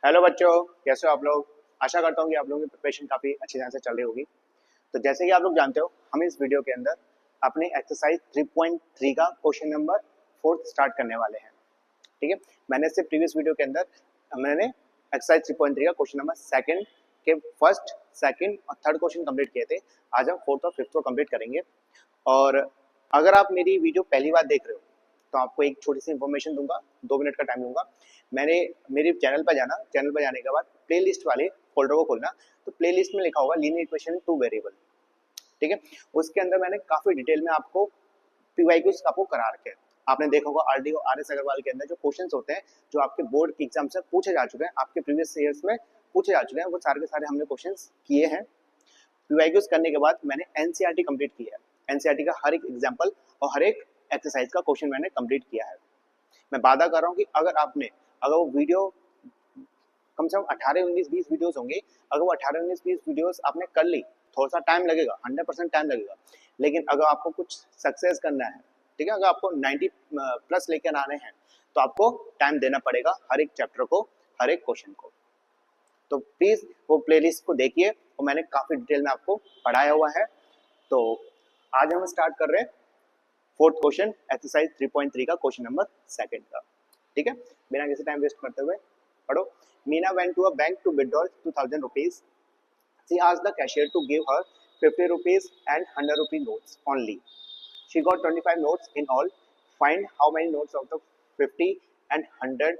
Hello बच्चों, कैसे हो आप लोग। आशा करता हूँ कि आप लोगों की प्रिपरेशन काफ़ी अच्छी तरह से चल रही होगी। तो जैसे कि आप लोग जानते हो, हम इस वीडियो के अंदर अपने एक्सरसाइज 3.3 का क्वेश्चन नंबर 4 स्टार्ट करने वाले हैं। ठीक है, मैंने इससे प्रीवियस वीडियो के अंदर मैंने एक्सरसाइज 3.3 का क्वेश्चन नंबर सेकंड के फर्स्ट, सेकंड और थर्ड क्वेश्चन कंप्लीट किए थे। आज हम फोर्थ और फिफ्थ को कंप्लीट करेंगे। और अगर आप मेरी वीडियो पहली बार देख रहे हो तो आपको एक छोटी सी इन्फॉर्मेशन दूंगा, 2 मिनट का टाइम दूंगा। मेरे चैनल पर जाना, चैनल पर जाने के बाद प्लेलिस्ट वाले फोल्डर को खोलना। तो प्लेलिस्ट में लिखा होगा लीनियर इक्वेशन 2 वेरिएबल। ठीक है, उसके अंदर मैंने काफी डिटेल में आपको पीवाईक्यूज आपको करा रखे हैं। आपने देखा होगा आरडीओ आरएस अग्रवाल के अंदर जो क्वेश्चंस होते हैं, जो आपके बोर्ड के एग्जाम से पूछे जा चुके हैं, आपके प्रीवियस ईयर्स में पूछे जा चुके हैं, वो सारे के सारे हमने क्वेश्चंस किए हैं। पीवाईक्यूज करने के बाद मैंने एनसीईआरटी कंप्लीट किया है। एनसीईआरटी का हर एक एग्जाम्पल और हर एक एक्सरसाइज का क्वेश्चन मैंने कंप्लीट किया है। मैं वादा कर रहा हूँ कि अगर वो वीडियो कम से कम 18, 19, 20 वीडियोस होंगे, अगर वो 18, 19, 20 वीडियोस आपने कर ली, थोड़ा सा टाइम लगेगा, 100% टाइम लगेगा, लेकिन अगर आपको कुछ सक्सेस करना है, ठीक है, अगर आपको 90 प्लस लेकर आने हैं तो आपको टाइम देना पड़ेगा हर एक चैप्टर को, हर एक क्वेश्चन को। तो प्लीज वो प्लेलिस्ट को देखिए, वो मैंने काफी डिटेल में आपको पढ़ाया हुआ है। तो आज हम स्टार्ट कर रहे हैं फोर्थ क्वेश्चन, एक्सरसाइज 3.3 का क्वेश्चन नंबर सेकंड का। ठीक है, बिना किसी टाइम वेस्ट करते हुए पढ़ो। Meena went to a bank to withdraw 2000 rupees. She asked the cashier to give her 50 rupees and 100 rupee notes only. She got 25 notes in all. Find how many notes of the 50 and 100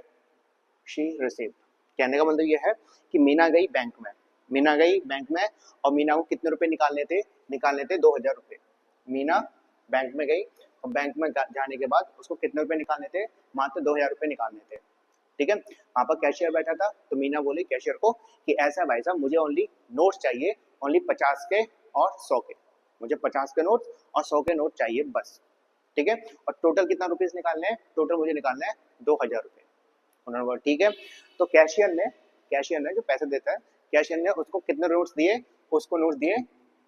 she received. कहने का मतलब ये है कि मीना गई bank में और मीना को कितने रुपए निकालने थे 2000 रुपए। मीना बैंक में गई और बैंक में जाने के बाद उसको कितने रुपए निकालने थे, मात्र 2000 रुपए निकालने थे। ठीक है, वहां पर कैशियर बैठा था, तो मीना बोली कैशियर को कि ऐसा भाई साहब, मुझे ओनली नोट्स चाहिए, ओनली 50 के और 100 के, मुझे 50 के नोट्स और 100 के नोट चाहिए बस। ठीक है, और टोटल कितना रुपीज निकालने हैं, टोटल मुझे निकालना है 2000 रुपए। उन्होंने बोला ठीक है। तो कैशियर ने जो पैसे देता है, कैशियर ने उसको कितने नोट्स दिए, उसको नोट्स दिए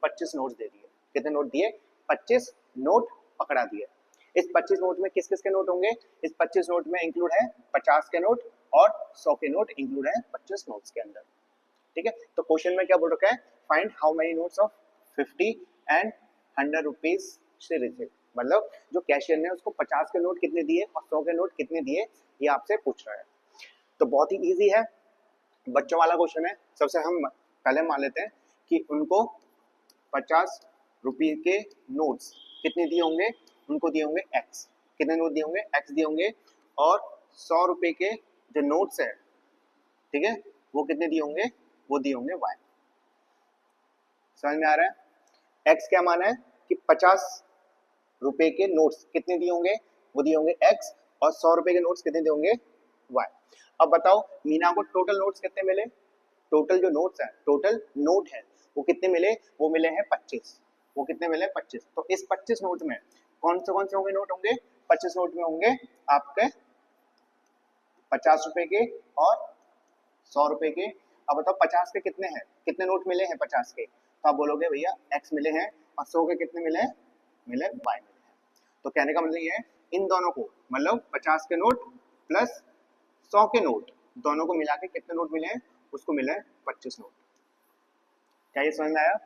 25 नोट्स दे दिए। कितने नोट दिए, 25 नोट पकड़ा दिए। इस 25 नोट में किस किस के नोट होंगे, इस 25 नोट में इंक्लूड है 50 के नोट और 100 के नोट इंक्लूड है 25 नोट्स के अंदर। ठीक है, तो क्वेश्चन में क्या बोल रखा है, find how many notes of 50 and 100 rupees से रिसीव। मतलब जो कैशियर ने उसको 50 के नोट कितने दिए और 100 के नोट कितने दिए, ये आपसे पूछ रहा है। तो बहुत ही इजी है, बच्चों वाला क्वेश्चन है। सबसे हम पहले मान लेते हैं कि उनको 50 रुपये के नोट्स कितने दिए होंगे, उनको दिए होंगे एक्स। कितने नोट दिए होंगे, एक्स दिए होंगे। और 100 रुपए के जो नोट्स है, ठीक है, वो कितने दिए होंगे, वो दिए होंगे वाई। समझ में आ रहा है। एक्स क्या माना है कि 50 रुपए के नोट्स कितने दिए होंगे, वो दिए होंगे एक्स, और 100 रुपए के नोट्स कितने दिए होंगे वाई। अब बताओ मीना को टोटल नोट्स कितने मिले, टोटल जो नोट्स है, टोटल नोट है, वो कितने मिले, वो मिले हैं 25। वो कितने मिले, 25। तो इस 25 नोट में कौन से होंगे नोट होंगे, 25 नोट में होंगे आपके 50 रुपए के और 100 रुपए के। अब बताओ 50 के कितने हैं, कितने नोट मिले हैं 50 के, तो आप बोलोगे भैया एक्स मिले हैं, और 100 के कितने मिले, मिले वाई मिले हैं। तो कहने का मतलब ये है, इन दोनों को मतलब 50 के नोट प्लस 100 के नोट, दोनों को मिला के कितने नोट मिले हैं, उसको मिले हैं 25 नोट। क्या ये समझ में आया।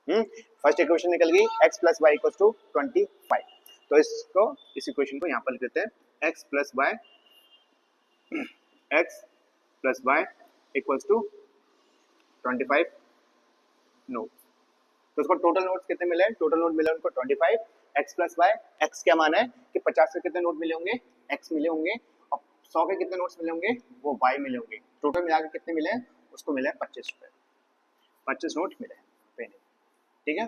फर्स्ट इक्वेशन निकल गई, x plus Y equal to 25। तो इस इक्वेशन को यहाँ पर लिख देते हैं, x plus Y equals to 25 note. तो उसको टोटल नोट्स कितने मिले, टोटल नोट मिले उनको 25। x प्लस वाई, एक्स क्या माना है कि 50 के कितने नोट मिले होंगे, x मिले होंगे, और 100 के कितने नोट्स मिले होंगे, वो y मिले होंगे। टोटल मिलाकर कितने मिले हैं, उसको मिले 25 रुपए, 25 नोट मिले हैं। ठीक है,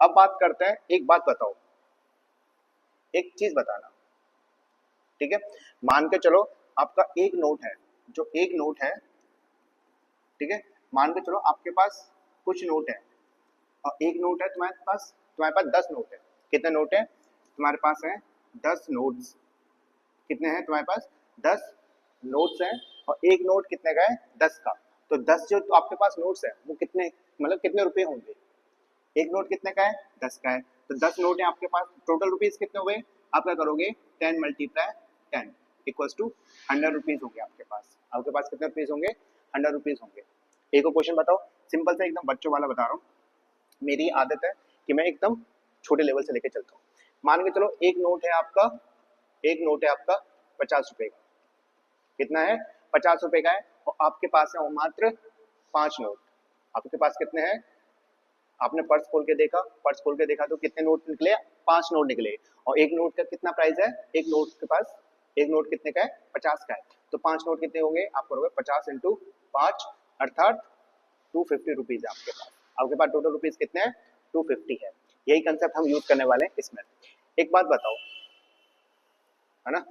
अब बात करते हैं, एक बात बताओ, एक चीज बताना। ठीक है, मान के चलो आपका एक नोट है, जो एक नोट है, ठीक है, मान के चलो आपके पास कुछ नोट है, और एक नोट है तुम्हारे पास 10 नोट है। कितने नोट है तुम्हारे पास, है 10 नोट्स। कितने हैं तुम्हारे पास, 10 नोट्स हैं, और एक नोट कितने का है, 10 का। तो 10 जो तो आपके पास नोट्स है, वो कितने, मतलब कितने रुपए होंगे, एक नोट कितने का है, 10 का है। तो 10 नोट है आपके पास, टोटल रुपीज कितने हुए, आप क्या करोगे, 10 × 10 इक्वल्स टू 100 रुपीज हो गया आपके पास। आपके पास कितने रुपीज होंगे, 100 रुपीज होंगे। एक और क्वेश्चन बताओ, सिंपल से एकदम बच्चों वाला बता रहा हूँ। मेरी आदत है कि मैं एकदम छोटे लेवल से लेके चलता हूँ। मान के चलो एक नोट है आपका 50 रुपए का। कितना है, 50 रुपए का है, और आपके पास है मात्र 5 नोट। आपके पास कितने हैं, आपने पर्स खोल के देखा तो कितने नोट निकले, 5 नोट निकले। और एक नोट का कितना प्राइस है, एक नोट कितने का है, 50 का है। तो 5 नोट कितने होंगे, आप करोगे 50 इंटू 5 अर्थात 250 रुपीज है आपके पास। आपके पास टोटल रुपीज कितने हैं, 250 है। यही कंसेप्ट हम यूज करने वाले हैं इसमें। एक बात बताओ, है ना,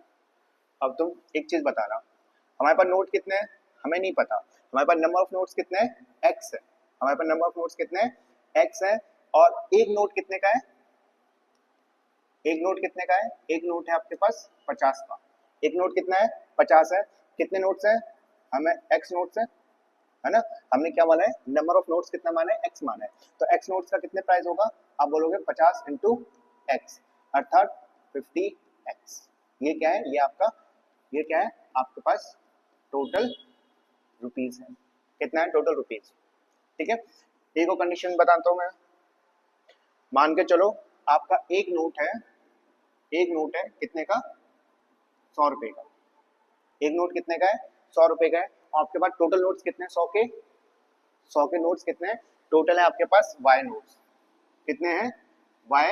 अब तुम एक चीज बता रहा, हमारे पास नोट कितने हैं हमें नहीं पता, हमारे पास नंबर ऑफ नोट्स कितने हैं, एक्स है। हमारे पास नंबर ऑफ नोट्स कितने हैं, एक्स है। और एक नोट कितने का है, एक नोट है आपके पास 50 का। एक नोट कितना है, 50 है। कितने नोट्स है, हमें एक्स नोट्स है ना। हमने क्या माना है, नंबर ऑफ नोट्स कितना माना है, एक्स माना है। तो एक्स नोट्स का कितने प्राइस होगा, आप बोलोगे 50 इंटू एक्स अर्थात 50x। ये क्या है, ये क्या है आपके पास टोटल रुपीज है। कितना है टोटल रुपीज, ठीक है। एक और कंडीशन बताता हूं मैं। मान के चलो आपका एक नोट है कितने का, 100 रुपए का। एक नोट कितने का है, 100 रुपए का है। और आपके पास टोटल नोट्स कितने हैं, 100 के नोट्स कितने हैं टोटल है आपके पास, वाई नोट्स कितने हैं, वाई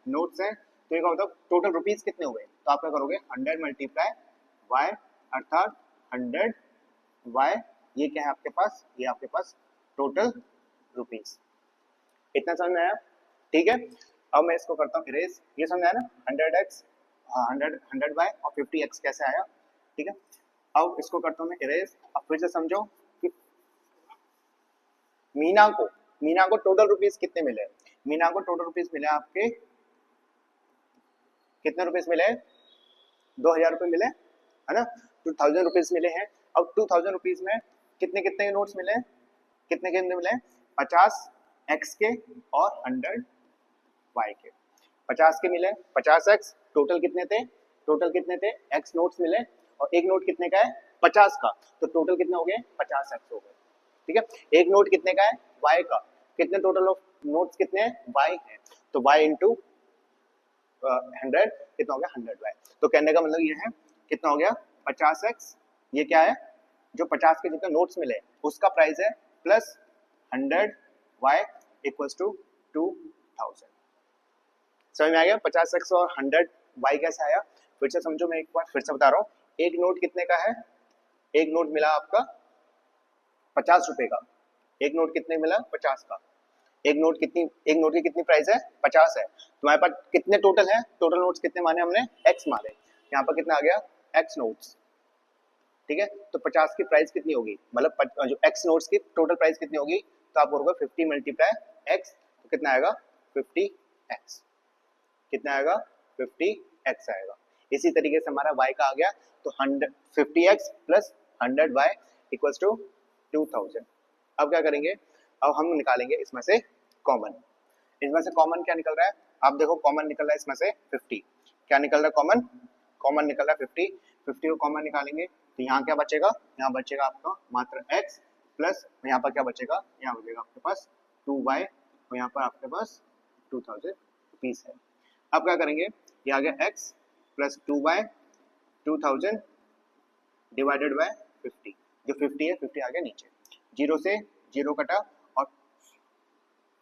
नोट्स हैं। तो ये मतलब टोटल रुपीज कितने हुए, तो आप क्या करोगे 100 मल्टीप्लाई वाई अर्थात 100 वाई। ये क्या है आपके पास, ये आपके पास टोटल रुपीज। इतना समझ में आया, ठीक है। अब मैं इसको करता हूँ इरेज, ये समझ आया ना, 100x, 100 बाय और 50x कैसे आया, ठीक है। अब इसको करता हूँ मैं इरेज। अब फिर से समझो कि मीना को टोटल रुपीज कितने मिले, मीना को टोटल रुपीज मिले आपके कितने रुपीज मिले, 2000 रुपए मिले, है ना, 2000 रुपीज मिले हैं। अब 2000 रुपीज में कितने कितने नोट्स मिले, कितने कितने मिले, 50 एक्स के और 100 वाई के। 50 के मिले 50 एक्स, टोटल कितने थे एक्स नोट्स मिले। और एक नोट कितने का है 50 का, तो टोटल कितने हो गए 50 एक्स हो गए, ठीक है। एक नोट कितने का है वाई का, कितने टोटल ऑफ नोट्स कितने हैं वाई है, तो वाई इंटू 100 कितना हो गया 100 वाई। तो कहने का मतलब ये है कितना हो गया 50 एक्स, ये क्या है जो 50 के जितने नोट्स मिले उसका प्राइस है प्लस 100 वाई इक्वल्स टू 2000। समझ में आ गया 50 एक्स और 100 वाई कैसे आया, फिर से समझो, मैं एक बार फिर से बता रहा हूँ। एक नोट कितने का है, एक नोट मिला आपका 50 रुपए का, एक नोट कितने मिला 50 का। एक नोट की कितनी प्राइस है 50 है। तुम्हारे पास कितने टोटल है, टोटल नोट्स कितने माने हमने एक्स माने, यहाँ पर कितना आ गया एक्स नोट्स, ठीक है। तो 50 की प्राइस कितनी होगी, मतलब जो एक्स नोट्स की टोटल प्राइस कितनी होगी, तो आप बोलोगे 50 मल्टीप्लाई एक्स, तो कितना आएगा 50x, कितना आएगा 50x आएगा। इसी तरीके से हमारा y का आ गया, तो 50x plus 100 y equals to 2000। अब क्या करेंगे, अब हम निकालेंगे इसमें से कॉमन। इसमें से कॉमन क्या निकल रहा है, आप देखो कॉमन निकल रहा है इसमें से 50। क्या निकल रहा है कॉमन निकल रहा है 50 को कॉमन निकालेंगे तो यहाँ क्या बचेगा, यहाँ बचेगा आपका मात्र x प्लस यहाँ पर क्या बचेगा, यहाँ बचेगा आपके पास 2y और यहाँ पर आपके पास 2000 रुपीज है। अब क्या करेंगे, ये आ गया x plus 2y 2000 divided by 50, जो 50 है 50 आ गया नीचे, 0 से 0 कटा और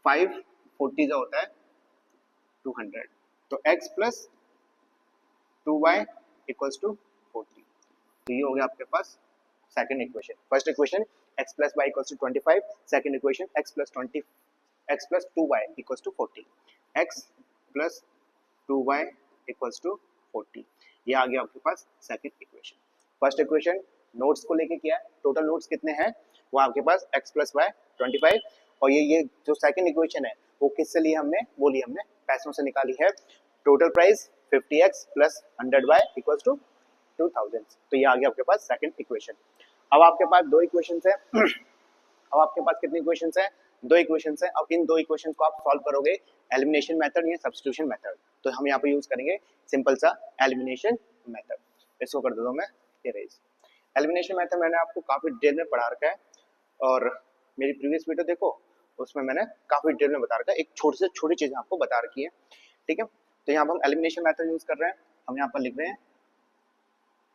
5 40 जो होता है 200, तो x plus 2y equals to 40। तो ये हो गया आपके पास second equation. First equation x plus y equals to 25, second equation x plus 2y equals to 40, x plus 2y equals to 40। ये आ गया आपके पास second equation. First equation notes को लेके किया है, टोटल नोट्स कितने हैं वो आपके पास x प्लस y 25, और ये जो सेकंड इक्वेशन है वो किससे ली हमने, वो ली हमने पैसों से निकाली है। Total price 50x plus 100y equals to 2000। तो ये आ गया आपके पास सेकंड इक्वेशन। अब आपके पास दो इक्वेशंस है अब आपके पास कितनी इक्वेशंस है, दो इक्वेशंस है। अब इन दो इक्वेशंस को आप सॉल्व करोगे एलिमिनेशन मेथड या सब्स्टिट्यूशन मेथड, तो हम यहाँ पे यूज करेंगे सिंपल सा एलिमिनेशन मेथड। इसको कर देता हूँ मैं इरेज। एलिमिनेशन मेथड मैंने आपको काफ़ी डिटेल में पढ़ा रखा है, और मेरी प्रीवियस वीडियो देखो, उसमें मैंने काफ़ी डिटेल में बता रखा है, एक छोटी से छोटी चीज़ आपको बता रखी है, ठीक है। तो यहाँ पर हम एलिमिनेशन मेथड यूज़ कर रहे हैं, हम यहाँ पर लिख रहे हैं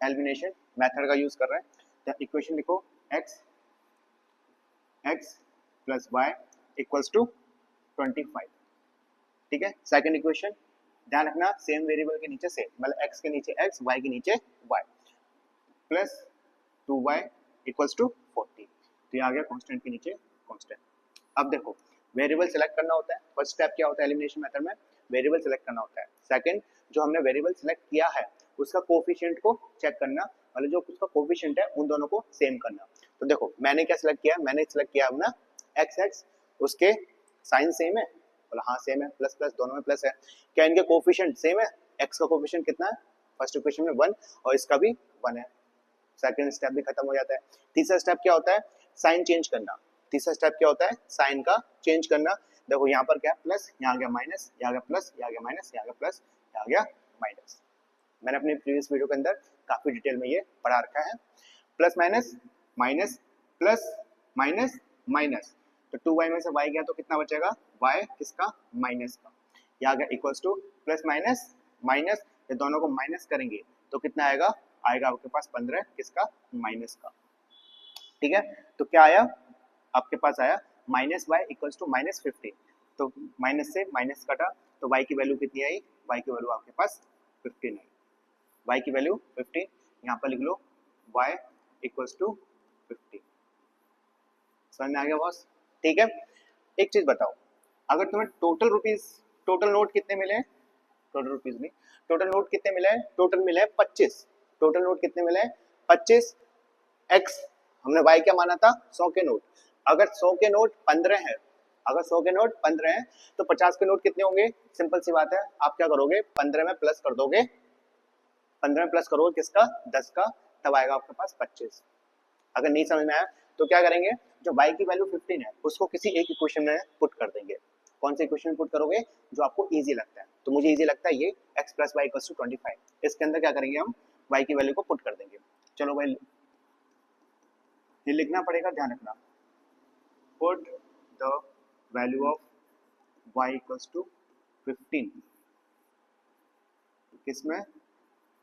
एलिमिनेशन मेथड का यूज़ कर रहे हैं। तो इक्वेशन लिखो x plus Y equals to 25, ठीक है। सेकंड इक्वेशन ध्यान रखना, सेम वेरिएबल के नीचे सेम, मतलब x के नीचे x, y के नीचे y, plus 2y equals to 40, तो ये आ गया कांस्टेंट के नीचे कांस्टेंट। अब देखो वेरिएबल सेलेक्ट करना होता है, फर्स्ट स्टेप क्या होता है एलिमिनेशन मेथड में, वेरिएबल सेलेक्ट करना होता है। सेकंड, जो हमने वेरिएबल सेलेक्ट किया है उसका कोफिशिएंट को चेक करना, मतलब जो उसका कोफिशिएंट है उन दोनों को सेम करना। तो देखो मैंने क्या सिलेक्ट किया, मैंने सिलेक्ट किया अपना x, उसके साइन सेम है, बोला हाँ सेम है, प्लस प्लस दोनों में प्लस है। क्या इनके कोफिशिएंट सेम है, x का कोफिशिएंट कितना है, फर्स्ट इक्वेशन में 1 और इसका भी 1 है, सेकंड स्टेप भी खत्म हो जाता है। तीसरा स्टेप क्या होता है, साइन चेंज करना। तीसरा स्टेप क्या होता है, साइन का चेंज करना। देखो यहाँ पर क्या प्लस, यहाँ आ गया माइनस, यहाँ आ गया प्लस, यहाँ आ गया माइनस, यहाँ आ गया प्लस, यहाँ आ गया माइनस। मैंने अपनी प्रीवियस वीडियो के अंदर काफी डिटेल में ये पढ़ा रखा है। Plus minus minus plus minus minus, तो 2y में से y गया तो कितना बचेगा, y किसका, माइनस का। ये आ गया equals two plus minus minus, ये दोनों को माइनस करेंगे तो कितना आएगा, आएगा आपके पास 15 किसका, माइनस का, ठीक है। तो क्या आया आपके पास, आया minus Y equals to minus 15, तो माइनस से माइनस कटा तो y की वैल्यू कितनी आई, y की वैल्यू आपके पास 15 आई, y की वैल्यू 15, यहाँ पर लिख लो y इक्वल्स टू 15। समझ में आ गया बॉस, ठीक है। एक चीज बताओ, अगर तुम्हें टोटल रुपीज, टोटल नोट कितने मिले, टोटल रुपीज नहीं, टोटल नोट कितने मिले हैं, टोटल मिले हैं 25, टोटल नोट कितने मिले हैं 25, x हमने y क्या माना था, 100 के नोट, अगर 100 के नोट 15 है, अगर 100 के नोट 15 हैं तो 50 के नोट कितने होंगे, सिंपल सी बात है, आप क्या करोगे 15 में प्लस कर दोगे, 15 में प्लस करोगे किसका, 10 का, तब आएगा आपके पास 25। अगर नहीं समझ में आया तो क्या करेंगे, जो y की वैल्यू 15 है उसको किसी एक इक्वेशन में पुट कर देंगे। कौन से इक्वेशन में पुट करोगे, जो आपको इजी लगता है, तो मुझे इजी लगता है ये x plus Y equals to 25, इसके अंदर क्या करेंगे हम y की वैल्यू को पुट कर देंगे। चलो भाई ये लिखना पड़ेगा, ध्यान रखना, put the value of y equals to 15 किसमें,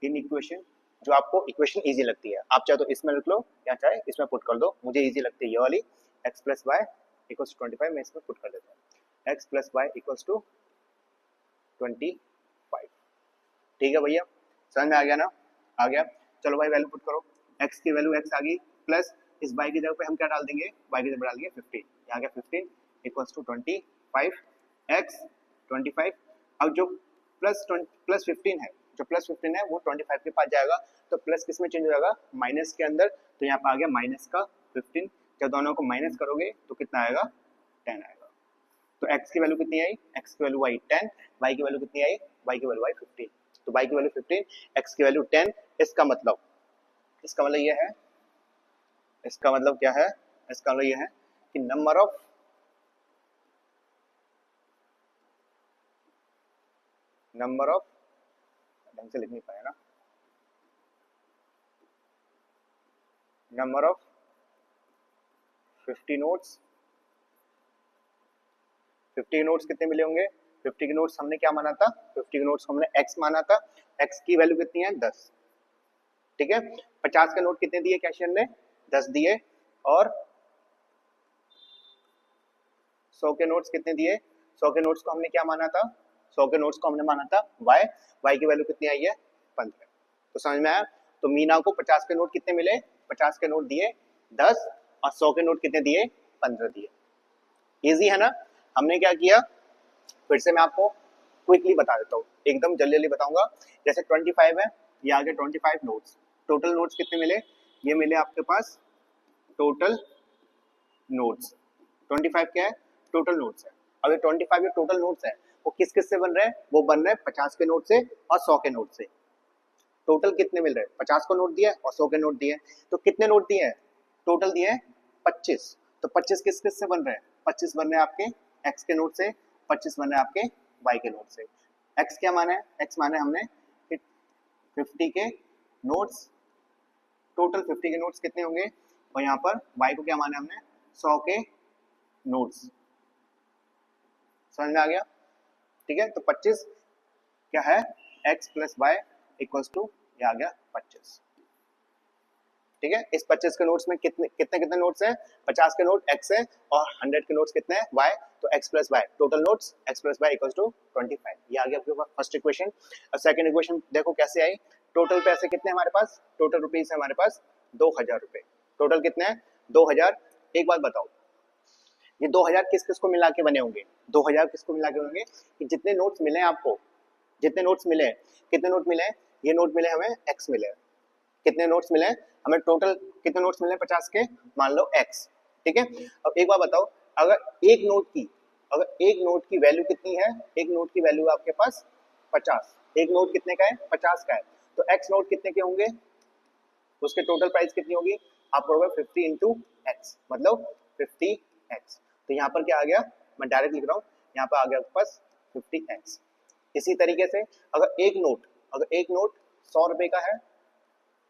इन इक्वेशन, जो आपको इक्वेशन इजी लगती है, आप चाहे तो इसमें लिख लो या चाहे इसमें पुट कर दो, मुझे इजी लगती है ये वाली, x plus Y equals to 25, मैं इसमें पुट कर देता हूँ, x plus Y equals to 25, ठीक है भैया, समझ में आ गया ना, आ गया। चलो भाई वैल्यू पुट करो, x की वैल्यू x आ गई, प्लस इस y की जगह पे हम क्या डाल देंगे, y की जगह डाल देंगे 15, यहाँ गया 15 इक्वल्स टू 25, x 25, अब जो प्लस 15 है, जो प्लस 15 है वो 25 के पास जाएगा, तो प्लस किस में चेंज हो जाएगा, माइनस के अंदर, तो यहाँ पे आ गया माइनस का 15, जब दोनों को माइनस करोगे तो कितना आएगा, 10 आएगा। तो x की वैल्यू कितनी आई, x की वैल्यू आई 10, y की वैल्यू कितनी आई, y की वैल्यू आई 15, तो y की वैल्यू 15, x की वैल्यू 10, इसका मतलब ये है, इसका मतलब क्या है, इसका मतलब ये है कि नंबर ऑफ ढंग से लिख नहीं पाया ना, नंबर ऑफ 50 नोट्स, 50 नोट्स कितने मिले होंगे, 50 के नोट्स हमने क्या माना था, 50 के नोट्स हमने x माना था, x की वैल्यू कितनी है 10, ठीक है। 50 के नोट कितने दिए कैशियर ने, 10 दिए, और 100 के नोट्स कितने दिए, 100 के नोट्स को हमने क्या माना था, 100 के नोट्स को हमने माना था y की वैल्यू कितनी आई है 15, तो समझ में आया। तो मीना को 50 के नोट कितने मिले, 50 के नोट दिए 10, और 100 के नोट कितने दिए 15 दिए, इजी है ना। हमने क्या किया, फिर से मैं आपको क्विकली बता देता हूँ, एकदम जल्दी जल्दी बताऊंगा। जैसे 25 है, ये आगे 25 नोट्स, टोटल नोट्स कितने मिले, ये मिले आपके पास टोटल नोट्स, 25 क्या है, टोटल नोट्स है। अब ये 25 ये टोटल नोट्स है, वो किस किस से बन रहे हैं, वो बन रहे हैं 50 के नोट से और 100 के नोट से। टोटल कितने मिल रहे हैं, 50 को नोट दिया और 100 के नोट दिए, तो कितने नोट दिए हैं, टोटल दिए 25, तो 25 किस किस से बन रहे हैं, 25 बन रहे हैं आपके x के नोट से, 25 बन रहे हैं आपके y के नोट से। x क्या माना है, x माना है हमने 50 के नोट्स टोटल 50 के नोट्स कितने होंगे, और यहाँ पर y को क्या माना हमने 100 के नोट्स। समझ में आ गया? ठीक है, तो 25 क्या है x plus Y equals to ये आ गया 25। ठीक है, इस 25 के नोट्स में कितने कितने कितने नोट्स हैं, 50 के नोट x है और 100 के नोट्स कितने हैं y, तो x plus Y total notes x plus Y equals to 25। ये आ गया आपके पास फर्स्ट इक्वेशन। और सेकंड इक्वेशन देखो कैसे आई, टोटल पैसे कितने हमारे पास, टोटल रुपीस है हमारे पास 2000 रुपए, टोटल कितने हैं 2000। एक बात बताओ, ये 2000 किस किस को मिला के बने होंगे, 2000 किसको मिला के होंगे कि जितने नोट्स मिले आपको, जितने नोट्स मिले, कितने नोट मिले, ये नोट मिले हमें x मिले, कितने नोट्स मिले हमें, टोटल कितने नोट्स मिले 50 के, मान लो x। ठीक है, अब एक बार बताओ, अगर एक नोट की वैल्यू कितनी है, एक नोट की वैल्यू आपके पास 50, एक नोट कितने का है 50 का है, तो x नोट कितने के होंगे, उसके टोटल प्राइस कितनी होगी, आप करोगे 50 इंटू एक्स, मतलब 50x। तो यहाँ पर क्या आ गया, मैं डायरेक्ट लिख रहा हूँ, यहाँ पर आ गया आपके पास 50x। इसी तरीके से अगर एक नोट 100 रुपए का है,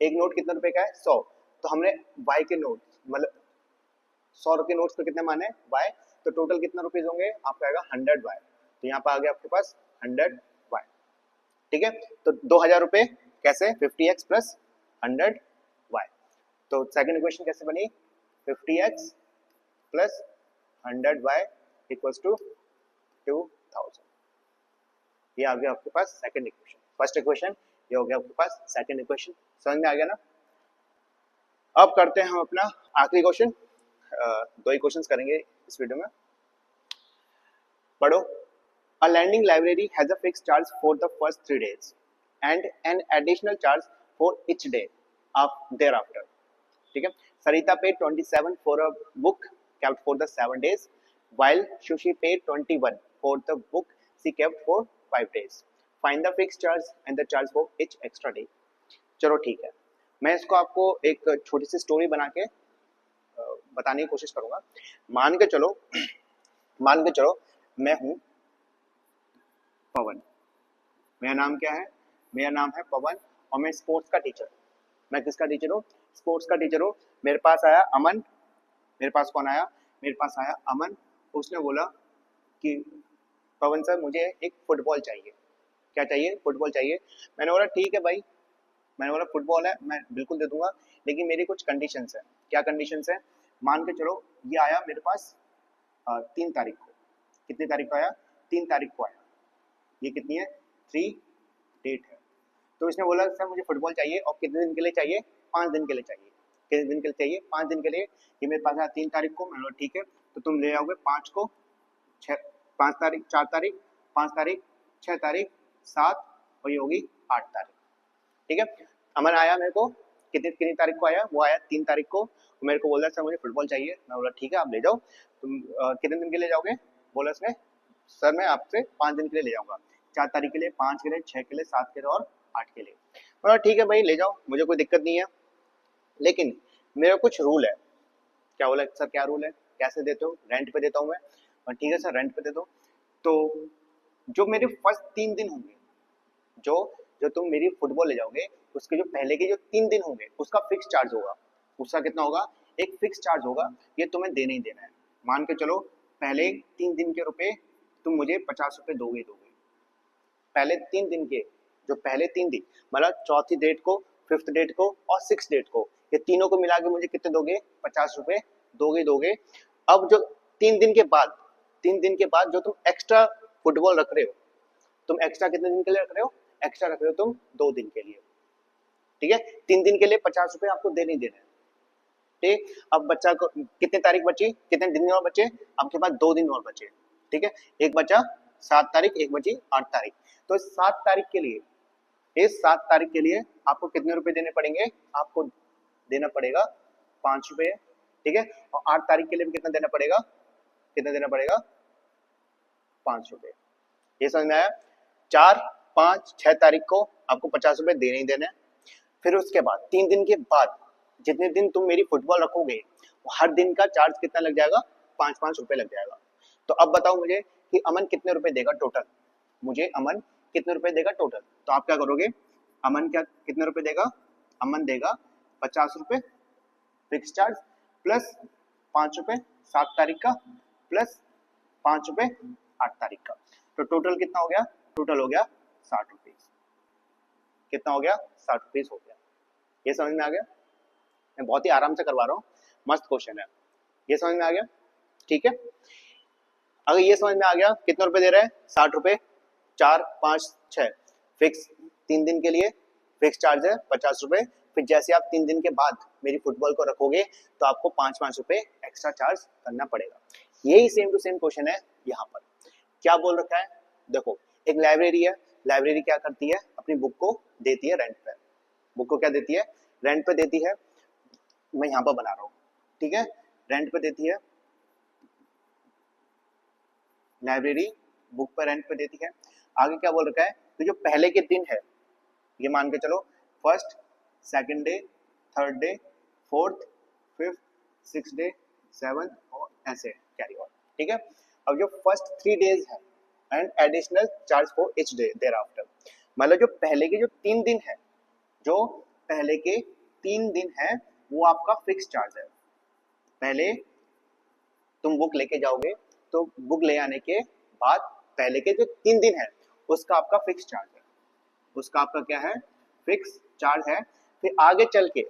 एक नोट कितने रुपए का है 100, तो हमने y के नोट मतलब 100 रुपए नोट्स तो कितने माने y, तो टोटल कितना रुपीज होंगे आपका आएगा 100y, तो यहाँ पर आ गया आपके पास 100y। ठीक है, तो 2000 रुपए कैसे 50x प्लस 100y, तो सेकंड इक्वेशन कैसे बनी 50x plus 100y equals to 2000। ये आ गया आपके पास सेकंड इक्वेशन। फर्स्ट इक्वेशन ये हो गया आपके पास सेकंड इक्वेशन। समझ में आ गया ना? अब करते हैं हम अपना आखिरी क्वेश्चन, दो ही क्वेश्चंस करेंगे इस वीडियो में। पढ़ो, A lending library has a fixed charge for the first 3 days and an additional charge for each day thereafter. ठीक है, Sarita paid 27 for a book kept for the 7 days, while Shushi paid 21 for the book she kept for 5 days. Find the fixed charge and the charge for each extra day. चलो ठीक है, मैं इसको आपको एक छोटी सी स्टोरी बना के बताने की कोशिश करूंगा। मान के चलो मैं हूं पवन, मेरा नाम क्या है, मेरा नाम है पवन और मैं स्पोर्ट्स का टीचर, मैं किसका टीचर हूँ, स्पोर्ट्स का टीचर हूँ। मेरे पास आया अमन, मेरे पास कौन आया, मेरे पास आया अमन, उसने बोला कि पवन सर मुझे एक फुटबॉल चाहिए। क्या चाहिए, फुटबॉल चाहिए। मैंने बोला ठीक है भाई, मैंने बोला फुटबॉल है मैं बिल्कुल दे दूंगा, लेकिन मेरी कुछ कंडीशंस है। क्या कंडीशंस है, मान के चलो ये आया मेरे पास 3 तारीख को, कितनी तारीख को आया, 3 तारीख को आया, ये कितनी है 3 डेट है। तो इसने बोला सर मुझे फुटबॉल चाहिए और कितने दिन के लिए चाहिए, 5 दिन के लिए चाहिए। कितने दिन के लिए चाहिए, 5 दिन के लिए। ये मेरे पास आया 3 तारीख को, मैंने बोला ठीक है, तो तुम ले आओगे 5 को, 5 तारीख, 4 तारीख, 5 तारीख, 6 तारीख, 7 और ये होगी 8 तारीख। ठीक है, अमन आया मेरे को कितनी तारीख को आया, वो आया 3 तारीख को, मेरे को बोला सर मुझे फुटबॉल चाहिए। मैं बोला ठीक है आप ले जाओ, तुम कितने दिन के लिए जाओगे, बोला उसने सर मैं आपसे 5 दिन के लिए ले जाऊंगा, 4 तारीख के लिए, 5 के लिए, 6 के लिए, 7 के लिए और 8 के लिए। बोला ठीक है भाई ले जाओ, मुझे कोई दिक्कत नहीं है, लेकिन मेरा कुछ रूल है। क्या बोला सर, क्या रूल है, कैसे देते हो, रेंट पे देता हूँ मैं। और ठीक है सर रेंट पे दे दो, तो जो मेरे फर्स्ट 3 दिन होंगे, जो तुम मेरी फुटबॉल ले जाओगे, उसके जो पहले के जो 3 दिन होंगे उसका फिक्स चार्ज होगा। उसका कितना होगा, एक फिक्स चार्ज होगा, ये तुम्हें देना ही देना है। मान के चलो पहले 3 दिन के रुपए तुम मुझे 50 रुपए दोगे, पहले 3 दिन के, जो पहले 3 दिन मतलब चौथी डेट को, 5th डेट को और 6th डेट को, ये तीनों को मिला के मुझे कितने दोगे, 50 रुपए दोगे। अब जो 3 दिन के बाद जो तुम एक्स्ट्रा फुटबॉल रख रहे हो, तुम एक्स्ट्रा कितने दिन के लिए रख रहे हो, एक्स्ट्रा रख रहे हो तुम 2 दिन के लिए। ठीक है, 3 दिन के लिए 50 रुपए आपको देने ही देना है। ठीक, अब बच्चा को कितने तारीख बची, कितने दिन और बचे, आपके पास 2 दिन और बचे। ठीक है, एक बचा 7 तारीख, एक बची 8 तारीख। तो 7 तारीख के लिए, इस 7 तारीख के लिए आपको कितने रुपए देने पड़ेंगे, आपको देना पड़ेगा 5 रुपए। ठीक है, और 8 तारीख के लिए भी कितना देना पड़ेगा, 5 रुपए। ये समझ में आया? 4, 5, 6 तारीख को आपको 50 रुपए देने ही देने। फिर उसके बाद 3 दिन के बाद जितने दिन तुम मेरी फुटबॉल रखोगे, हर दिन का चार्ज कितना लग जाएगा, 5-5 रुपए लग जाएगा। तो अब बताओ मुझे कि अमन कितने रुपए देगा टोटल, अमन कितने रुपए देगा टोटल। तो आप क्या करोगे, अमन क्या कितने रुपए देगा, अमन देगा ₹50 फिक्स चार्ज प्लस ₹5 7 तारीख का प्लस ₹5 8 तारीख का, तो टोटल कितना हो गया? टोटल हो गया ₹60। कितना हो गया? ₹60 हो गया। ये समझ में आ गया? मैं बहुत ही आराम से करवा रहा हूँ, मस्त क्वेश्चन है। ये समझ में आ गया? ठीक है। अगर ये समझ में आ गया कितने रुपए दे रहे हैं? ₹60, 4 5 6 फिक्स 3 दिन के लिए फिक्स चार्ज है ₹50। फिर जैसे आप 3 दिन के बाद मेरी फुटबॉल को रखोगे तो आपको ₹5 एक्स्ट्रा चार्ज करना पड़ेगा। यही सेम टू सेम क्वेश्चन है यहाँ पर। क्या बोल रखा है? देखो, एक लाइब्रेरी है, लाइब्रेरी क्या करती है? अपनी बुक को देती है रेंट पे। बुक को क्या देती है? रेंट पे देती है। मैं यहाँ पर बना रहा हूँ, ठीक है, रेंट पे देती है लाइब्रेरी, बुक पर रेंट पे देती है। आगे क्या बोल रखा है? तो जो पहले के दिन है, ये मान के चलो first, second day, third day, fourth, fifth, six day, seventh और ऐसे कैरी ऑन, ठीक है। अब जो फर्स्ट 3 डेज है and additional charge for each day thereafter, मतलब जो पहले के जो 3 दिन है, जो पहले के 3 दिन है वो आपका फिक्स चार्ज है। पहले तुम बुक लेके जाओगे तो बुक ले आने के बाद पहले के जो 3 दिन है उसका आपका फिक्स चार्ज है, उसका आपका क्या है? फिक्स चार्ज है। फिर आगे चल के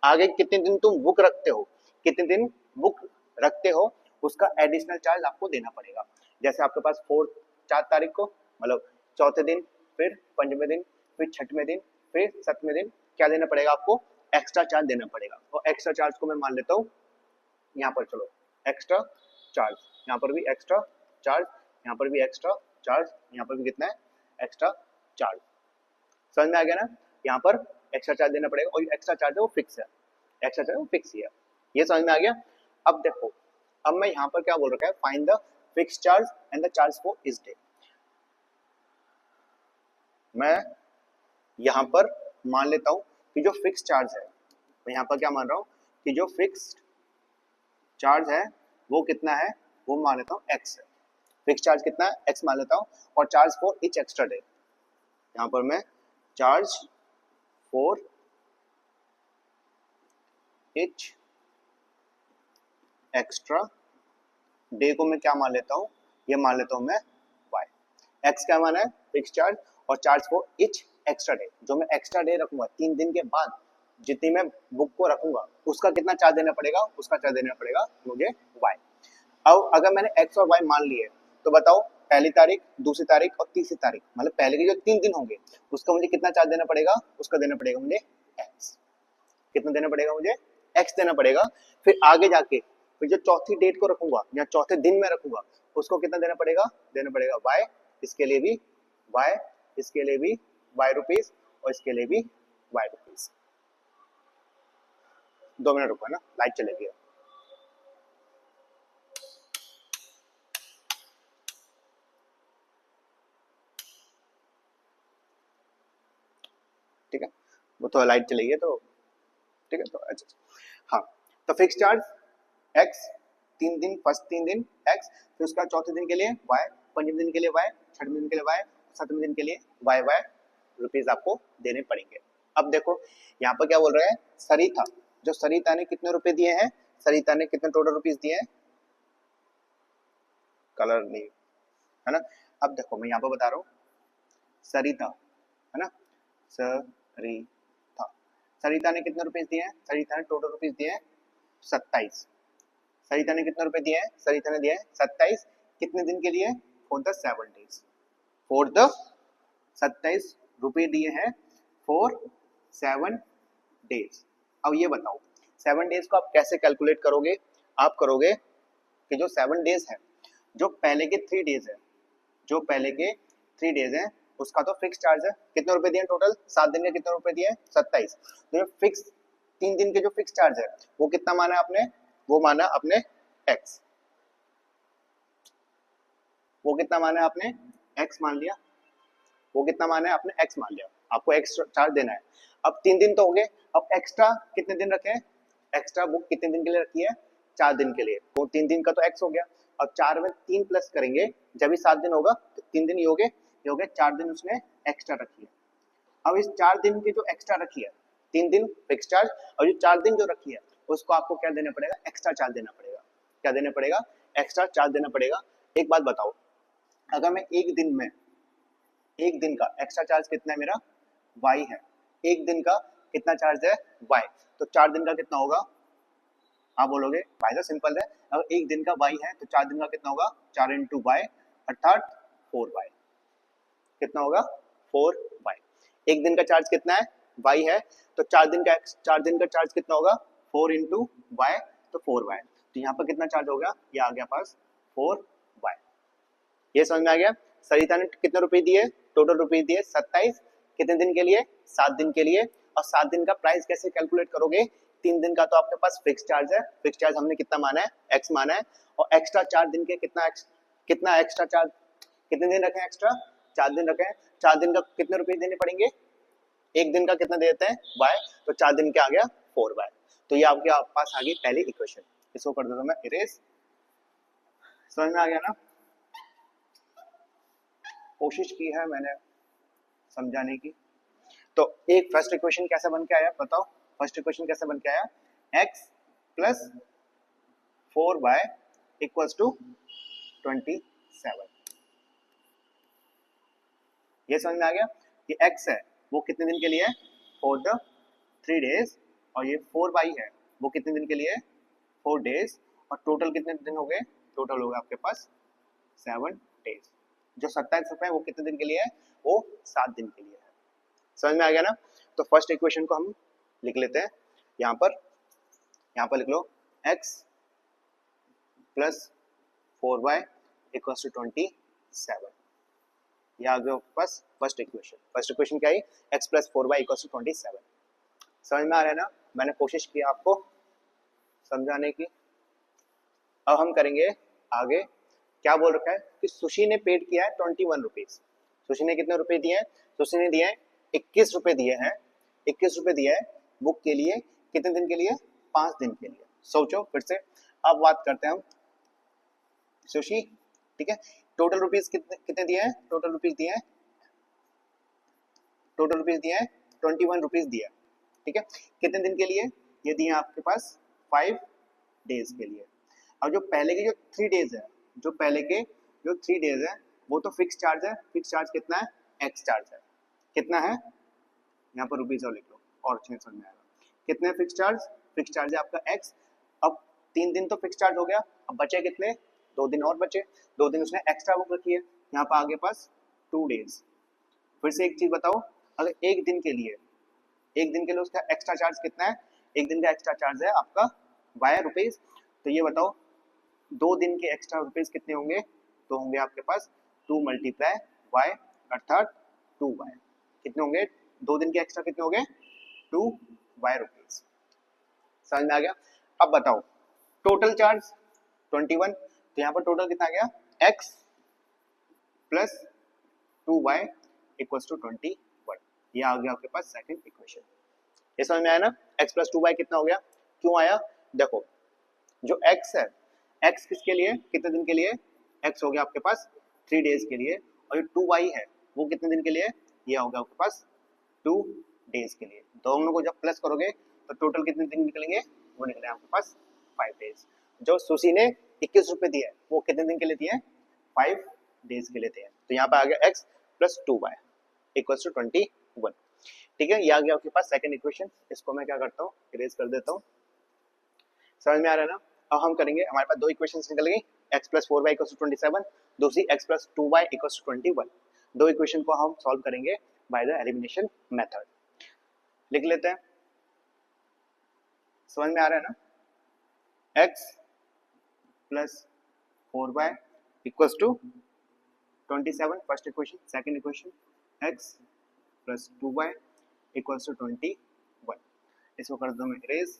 आगे कितने दिन तुम बुक रखते हो, कितने दिन बुक रखते हो, उसका एडिशनल चार्ज आपको देना पड़ेगा। जैसे आपके पास 4 तारीख को, मतलब चौथे दिन, फिर पंजवें दिन, फिर छठवें दिन, फिर सतवें दिन, क्या देना पड़ेगा आपको? एक्स्ट्रा चार्ज देना पड़ेगा। और एक्स्ट्रा चार्ज को मैं मान लेता हूँ यहाँ पर, चलो एक्स्ट्रा चार्ज, यहाँ पर भी एक्स्ट्रा चार्ज, यहाँ पर भी एक्स्ट्रा चार्ज, यहाँ पर भी कितना है? Extra charge. समझ में आ गया ना? यहाँ पर एक्स्ट्रा चार्ज देना पड़ेगा और एक्स्ट्रा चार्ज है वो फिक्स है, एक्स्ट्रा चार्ज वो फिक्स ही है। ये समझ में आ गया? अब देखो, अब मैं यहाँ पर क्या बोल रखा है? Find the fix charge and the charge for इस डे। मैं यहाँ पर मान लेता हूँ कि जो फिक्स चार्ज है, मैं यहाँ पर क्या मान रहा हूँ कि जो फिक्स्ड चार्ज है वो कितना है? वो मान लेता हूँ x है। फिक्स चार्ज कितना है? x मान लेता हूँ। और charge for each extra day, यहाँ पर मैं charge for each extra day को मैं क्या मान लेता हूँ? ये मान लेता हूँ मैं y। x क्या माना है? Fix charge. और charge for each extra day, जो मैं एक्स्ट्रा डे रखूंगा 3 दिन के बाद, जितनी मैं बुक को रखूंगा उसका कितना चार्ज देना पड़ेगा? उसका चार्ज देना पड़ेगा मुझे y। अब अगर मैंने x और y मान लिए तो बताओ, पहली तारीख, दूसरी तारीख और तीसरी तारीख, मतलब पहले के जो 3 दिन होंगे उसका मुझे कितना चार्ज देना पड़ेगा? उसका देना पड़ेगा मुझे x। कितना देना पड़ेगा मुझे? x देना पड़ेगा। फिर आगे जाके फिर जो चौथी डेट को रखूंगा या चौथे दिन में रखूंगा उसको कितना देना पड़ेगा? देना पड़ेगा y। इसके लिए भी y, इसके लिए भी y रुपीस और इसके लिए भी y रुपीस। 2 मिनट रुको ना, लाइट चलेगी। ठीक है, वो तो लाइट चली गई तो ठीक है। तो अच्छा, हाँ, तो फिक्स चार्ज x 3 दिन, फर्स्ट 3 दिन x, फिर उसका चौथे दिन के लिए y, पंजवें दिन के लिए y, छठवें दिन के लिए y, सातवें दिन के लिए y रुपीस आपको देने पड़ेंगे। अब देखो यहाँ पर क्या बोल रहा है? सरिता, जो सरिता ने कितने रुपए दिए हैं? सरिता ने कितने टोटल रुपीस दिए हैं? कलर नहीं है ना। अब देखो मैं यहाँ पर बता रहा हूँ, सरिता है ना, सरिता, सरिता ने कितने रुपीस दिए हैं? सरिता ने टोटल रुपीस दिए हैं 27। सरिता ने कितने रुपए दिए हैं? सरिता ने दिए हैं 27। कितने दिन के लिए? For the 7 days. For the 27 रुपए दिए हैं फॉर 7 डेज। अब ये बताओ 7 डेज को आप कैसे कैलकुलेट करोगे? आप करोगे कि जो 7 डेज है, जो पहले के 3 डेज है, जो पहले के 3 डेज है उसका तो फिक्स चार्ज है। कितने रुपए दिए टोटल? 7 दिन के कितने रुपए दिए? 27। तो जो फिक्स 3 दिन के जो फिक्स चार्ज है वो कितना माना आपने? वो माना आपने x। वो कितना माना है आपने? x मान लिया। वो कितना माना है आपने? x मान लिया। आपको एक्स्ट्रा चार्ज देना है। अब 3 दिन तो हो गए, अब एक्स्ट्रा कितने दिन रखे? एक्स्ट्रा बुक कितने दिन के लिए रखी है? 4 दिन के लिए। तो 3 दिन का तो x हो गया। अब 4 में 3 प्लस करेंगे, जब भी 7 दिन होगा तो 3 दिन ये हो गए, 4 दिन उसने एक्स्ट्रा रखी है। अब इस 4 दिन की जो एक्स्ट्रा रखी है, 3 दिन फिक्स चार्ज, और जो 4 दिन जो रखी है उसको आपको क्या देना पड़ेगा, एक्स्ट्रा चार्ज देना पड़ेगा। क्या देना पड़ेगा, एक्स्ट्रा चार्ज देना पड़ेगा। एक बात बताओ, अगर मैं एक दिन में, एक दिन का एक्स्ट्रा चार्ज कितना है मेरा, y है, एक दिन का कितना चार्ज है, y, तो 4 दिन का कितना होगा, आप बोलोगे भाई तो सिंपल है, अगर एक दिन का y है तो 4 दिन का कितना होगा, 4 इंटू वाई अर्थात 4y, कितना होगा 4y। एक दिन का चार्ज कितना है, y है, तो 4 दिन का चार्ज कितना होगा, 4 इंटू वाई, तो 4y, तो यहाँ पर कितना चार्ज होगा, ये आ गया पास 4y। ये समझ में आ गया। सरिता ने कितने रुपए दिए, टोटल रुपए दिए 27, कितने दिन के लिए, 7 दिन के लिए। और 7 दिन का प्राइस कैसे कैलकुलेट करोगे, 3 दिन का तो आपके पास फिक्स चार्ज है, फिक्स चार्ज हमने कितना माना है, x माना है, और एक्स्ट्रा 4 दिन के कितना एक्स्ट्रा चार्ज, कितने दिन रखे हैं एक्स्ट्रा, 4 दिन रखे हैं, 4 दिन का कितने रुपए देने पड़ेंगे, एक दिन का कितना देते हैं y, तो 4 दिन के आ गया 4y। तो ये आपके पास आ गई पहली इक्वेशन, इसको कर देता हूं मैं इरेज। समझ में आ गया ना, कोशिश की है मैंने समझाने की। तो एक फर्स्ट इक्वेशन कैसे बन के आया बताओ, फर्स्ट इक्वेशन कैसे बन के आया, x plus 4y equals to 27। ये समझ में आ गया कि x है वो कितने दिन के लिए है, फॉर द 3 डेज, और ये 4y है वो कितने दिन के लिए है, 4 डेज, और टोटल कितने दिन हो गए, टोटल हो गया आपके पास 7 डेज। जो 27 रुपए है वो कितने दिन के लिए है, वो 7 दिन के लिए है। समझ में आ गया ना। तो फर्स्ट इक्वेशन को हम लिख लेते हैं, यहाँ पर लिख लो x plus 4y equals to 27। ये आ गया पास फर्स्ट इक्वेशन। फर्स्ट इक्वेशन क्या है, x plus 4y equals to 27। समझ में आ रहा है ना, मैंने कोशिश की आपको समझाने की। अब हम करेंगे आगे, क्या बोल रखा है कि सुशी ने पेड किया है 21 रुपीज। सुशी ने कितने रुपए दिए हैं, सुशी ने दिए हैं 21 रुपए दिए हैं, 21 रुपए दिए हैं बुक के लिए, कितने दिन के लिए, 5 दिन के लिए। सोचो फिर से, अब बात करते हैं हम सुशी, ठीक है। टोटल रुपीज कितने दिए हैं, टोटल रुपीज दिए हैं 21 रुपीज दिया, ठीक है। कितने दिन के लिए, ये दिए आपके पास 5 डेज के लिए। और जो पहले के जो 3 डेज है, जो पहले के जो 3 डेज है वो तो फिक्स चार्ज है, फिक्स चार्ज कितना है, एक्स चार्ज है, कितना है, यहाँ पर रुपीज और लिख लो और अच्छे समझ में आएगा। कितने फिक्स चार्ज है आपका एक्स। अब 3 दिन तो फिक्स चार्ज हो गया, अब बचे कितने, 2 दिन और बचे, 2 दिन उसने एक्स्ट्रा बुक रखी है, यहाँ पर आगे पास 2 डेज। फिर से एक चीज बताओ, अगर एक दिन के लिए उसका एक्स्ट्रा चार्ज कितना है, एक दिन का एक्स्ट्रा चार्ज है आपका y रुपीज, तो ये बताओ 2 दिन के एक्स्ट्रा रुपीज कितने होंगे, तो होंगे आपके पास 2 मल्टीप्लाई y अर्थात 2y। कितने होंगे, 2 दिन के एक्स्ट्रा कितने होंगे, 2y रुपीज। समझ में आ गया। अब बताओ टोटल चार्ज 21, तो यहाँ पर टोटल कितना आ गया, x plus 2y equals to 21। ये आ गया आपके पास सेकंड इक्वेशन। ये समझ में आया ना, x प्लस 2y कितना हो गया, क्यों आया, देखो जो x है, x किसके लिए, कितने दिन के लिए, x हो गया आपके पास 3 डेज के लिए, और जो 2y है वो कितने दिन के लिए, ये हो गया आपके पास 2 डेज के लिए। दोनों को जब प्लस करोगे तो टोटल कितने दिन निकलेंगे, वो निकले आपके पास 5 डेज। जो सुशी ने 21 रुपए दिए वो कितने दिन के लिए दिए, 5 डेज के लिए दिए। तो यहाँ पे आ गया x plus 2y equals to 21, ठीक है। ये आ गया आपके पास सेकंड इक्वेशन। इसको मैं क्या करता हूँ, इरेज कर देता हूँ। समझ में आ रहा है ना। अब हम करेंगे, हमारे पास 2 इक्वेशंस निकल गई, x plus 4y equals to 27, दूसरी x plus 2y equals to 21। 2 equation को हम सॉल्व करेंगे बाय द एलिमिनेशन मेथड। लिख लेते हैं, समझ में आ रहा है ना, x plus 4y equals to 27 first equation, second equation x plus 2y equals to 21। इसको कर दो मैं erase.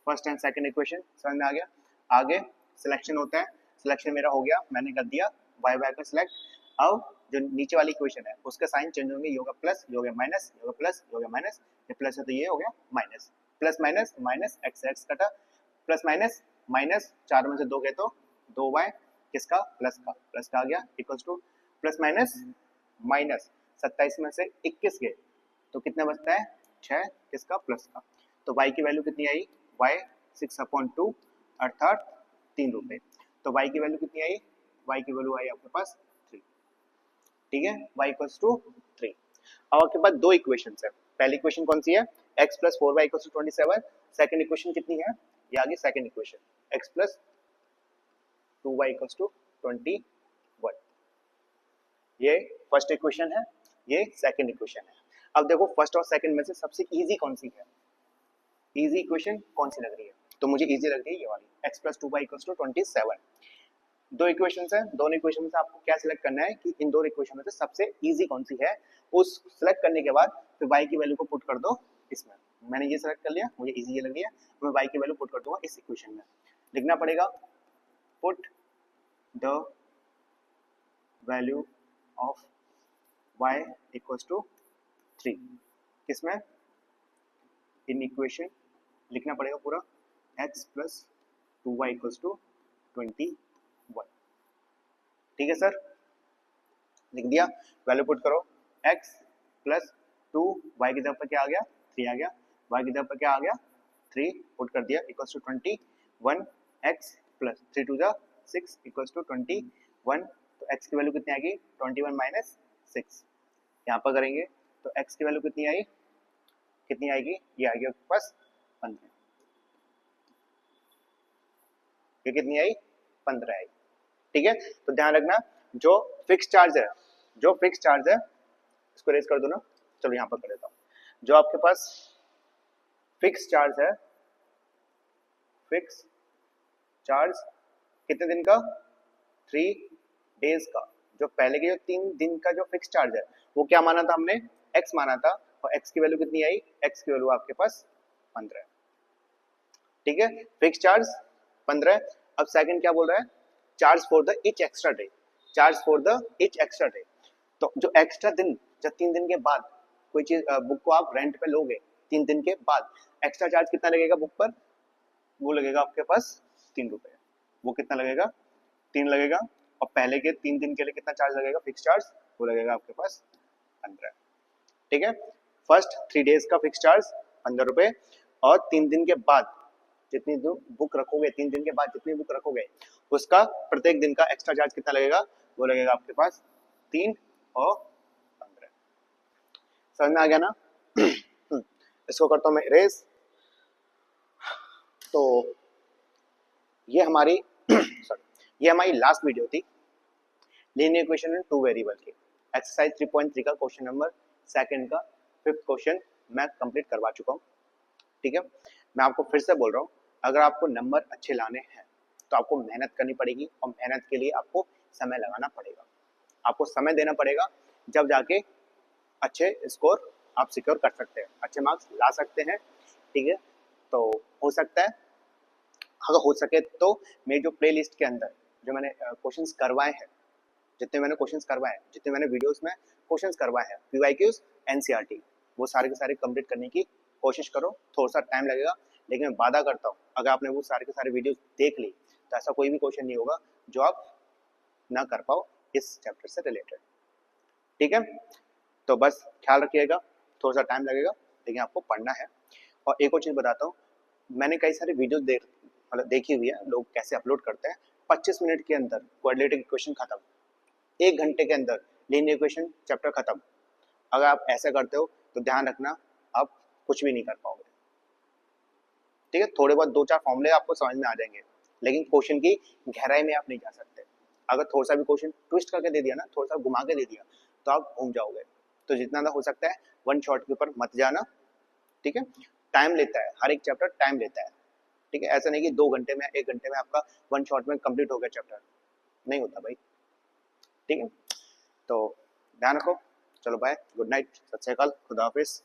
First and second equation समझ में आ गया। आगे सिलेक्शन होता है, सिलेक्शन मेरा हो गया, मैंने कर दिया y y का सिलेक्ट। अब जो नीचे वाली इक्वेशन है उसका साइन चेंज होंगे, ये होगा प्लस, ये हो गया माइनस, ये होगा प्लस, ये हो गया माइनस, ये प्लस है तो ये हो गया minus, plus minus minus x x कटा, प्लस माइनस माइनस 4 में से 2 गए तो 2y किसका, प्लस का आ गया equals two plus minus minus 27 में से 21 गए तो कितना बचता है 6 किसका प्लस का, तो y की वैल्यू कितनी आई, y 6/2 अर्थात 3 रुपए। तो y की वैल्यू कितनी आई, y की वैल्यू आई आपके पास 3। ठीक है, y इक्वल्स टू 3। अब आपके पास दो इक्वेशंस है। पहली इक्वेशन कौन सी है, x plus 4y equals to 27। Second equation कितनी है, ये आ गई second equation, x plus 2y equals to 21। ये फर्स्ट इक्वेशन है, ये सेकंड इक्वेशन है। अब देखो फर्स्ट और सेकंड में से सबसे इजी कौन सी है, इजी इक्वेशन कौन सी लग रही है, तो मुझे इजी लग रही है ये वाली, x plus 2y equals to 27। दो इक्वेशंस हैं, दोनों इक्वेशन में से आपको क्या सिलेक्ट करना है कि इन दो इक्वेशन में से सबसे इजी कौन सी है, उस सिलेक्ट करने के बाद फिर y की वैल्यू को पुट कर दो इसमें। मैंने ये सिलेक्ट कर लिया, मुझे इजी ये लग रही है, मैं y की वैल्यू पुट कर दूंगा इस इक्वेशन में। लिखना पड़ेगा put the value of y equals to 3 किसमें, इन इक्वेशन लिखना पड़ेगा पूरा x plus 2y equals to 21। ठीक है सर, लिख दिया, वैल्यू पुट करो, x प्लस 2 y की तरफ पर क्या आ गया 3 आ गया, y की तरफ पर क्या आ गया 3 पुट कर दिया इक्वल्स टू 21, x प्लस 3 टू जा 6 इक्वल्स टू 21। तो x की वैल्यू कितनी आएगी 21 माइनस 6, यहाँ पर करेंगे तो x की वैल्यू कितनी आई, कितनी आएगी, ये आएगी आपके पास 15। ये कितनी आई 15 आई। ठीक है, तो ध्यान रखना जो फिक्स चार्ज है, जो फिक्स चार्ज है इसको रेज कर दो ना, चलो यहाँ पर कर देता हूँ। जो आपके पास फिक्स चार्ज है, फिक्स चार्ज कितने दिन का 3 डेज का, जो पहले के जो 3 दिन का जो फिक्स चार्ज है वो क्या माना था हमने, x माना था, और x की वैल्यू कितनी आई, x की वैल्यू आपके पास 15 है। ठीक है, फिक्स चार्ज 15। अब सेकंड क्या बोल रहा है, charge for the each extra day, charge for the each extra day. तो जो एक्स्ट्रा दिन, जब 3 दिन के बाद कोई चीज बुक को आप रेंट पे लोगे 3 दिन के बाद, एक्स्ट्रा चार्ज कितना लगेगा बुक पर, वो लगेगा आपके पास 3 रुपए। वो कितना लगेगा 3 लगेगा, और पहले के 3 दिन के लिए कितना चार्ज लगेगा फिक्स चार्ज, वो लगेगा आपके पास 15। ठीक है, फर्स्ट 3 डेज का फिक्स चार्ज 15 रुपए, और 3 दिन के बाद जितनी बुक रखोगे, 3 दिन के बाद जितनी बुक रखोगे उसका प्रत्येक दिन का एक्स्ट्रा चार्ज कितना लगेगा, वो लगेगा आपके पास 3 और 15। समझ में आ गया ना? इसको करता हूं मैं इरेज। तो ये हमारी ये हमारी लास्ट वीडियो थी लीनियर इक्वेशन इन 2 वेरिएबल की, एक्सरसाइज 3.3 का क्वेश्चन नंबर सेकंड का 5th क्वेश्चन मैं कंप्लीट करवा चुका हूँ। ठीक है, मैं आपको फिर से बोल रहा हूँ, अगर आपको नंबर अच्छे लाने हैं तो आपको मेहनत करनी पड़ेगी, और मेहनत के लिए आपको समय लगाना पड़ेगा, आपको समय देना पड़ेगा, जब जाके अच्छे स्कोर आप सिक्योर कर सकते हैं, अच्छे मार्क्स ला सकते हैं। ठीक है, तो हो सकता है, अगर हो सके तो मेरी जो प्ले लिस्ट के अंदर जो मैंने क्वेश्चंस करवाए हैं, जितने मैंने क्वेश्चंस करवाए हैं, जितने मैंने वीडियोस में क्वेश्चंस करवाए हैं, PYQs NCERT, वो सारे के सारे कंप्लीट करने की कोशिश करो। थोड़ा सा टाइम लगेगा, लेकिन मैं वादा करता हूँ अगर आपने वो सारे के सारे वीडियोस देख ली तो ऐसा कोई भी क्वेश्चन नहीं होगा जो आप ना कर पाओ इस चैप्टर से रिलेटेड। ठीक है, तो बस ख्याल रखिएगा, थोड़ा सा टाइम लगेगा लेकिन आपको पढ़ना है। और एक और चीज़ बताता हूँ, मैंने कई सारे वीडियो देखी हुई है, लोग कैसे अपलोड करते हैं, 25 मिनट के अंदर क्वाड्रेटिक इक्वेशन खत्म, 1 घंटे के अंदर लीनियर इक्वेशन चैप्टर खत्म। अगर आप ऐसा करते हो तो ध्यान रखना आप कुछ भी नहीं कर पाओगे। ठीक है, थोड़े बहुत 2-4 फॉर्मूले आपको समझ में आ जाएंगे, लेकिन क्वेश्चन की गहराई में आप नहीं जा सकते। अगर थोड़ा सा भी क्वेश्चन ट्विस्ट करके दे दिया ना, थोड़ा सा घुमा के दे दिया, तो आप घूम जाओगे। तो जितना हो सकता है 1 शॉट के ऊपर मत जाना। ठीक है, टाइम लेता है, हर एक चैप्टर टाइम लेता है। ठीक है, ऐसा नहीं कि 2 घंटे में 1 घंटे में आपका 1 शॉट में कंप्लीट हो गया चैप्टर, नहीं होता भाई। ठीक है, तो ध्यान रखो, चलो बाय, गुड नाइट, सत श्री अकाल, खुदा हाफिज।